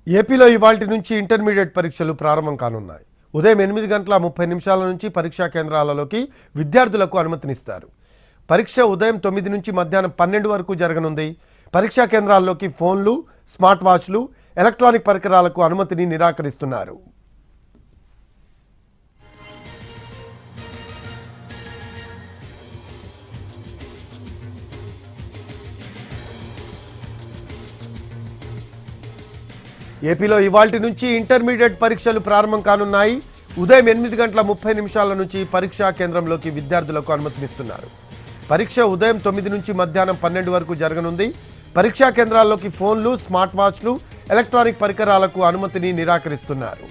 ఏపీలో ఇవాల్టి నుంచి ఇంటర్మీడియట్ పరీక్షలు ప్రారంభం కానున్నాయి. ఉదయం 8:30 నుంచి పరీక్షా కేంద్రాలలోకి విద్యార్థులకు అనుమతినిస్తారు. పరీక్ష ఉదయం 9 నుంచి మధ్యాహ్నం 12 వరకు జరగనుంది. పరీక్షా కేంద్రాల్లోకి ఫోన్లు, స్మార్ట్ వాచ్లు, ఎలక్ట్రానిక్ పరికరాలకు అనుమతిని నిరాకరిస్తున్నారు. ఏపీలో ఇవాల్టి నుంచి ఇంటర్మీడియట్ పరీక్షలు ప్రారంభం కానున్నాయి. ఉదయం 8:30 నుంచి పరీక్షా కేంద్రంలోకి విద్యార్థులకు అనుమతినిస్తున్నారు. పరీక్ష ఉదయం 9 నుంచి మధ్యాహ్నం 12 వరకు జరగనుంది. పరీక్షా కేంద్రాల్లోకి ఫోన్లు, స్మార్ట్ వాచ్లు, ఎలక్ట్రానిక్ పరికరాలకు అనుమతిని నిరాకరిస్తున్నారు.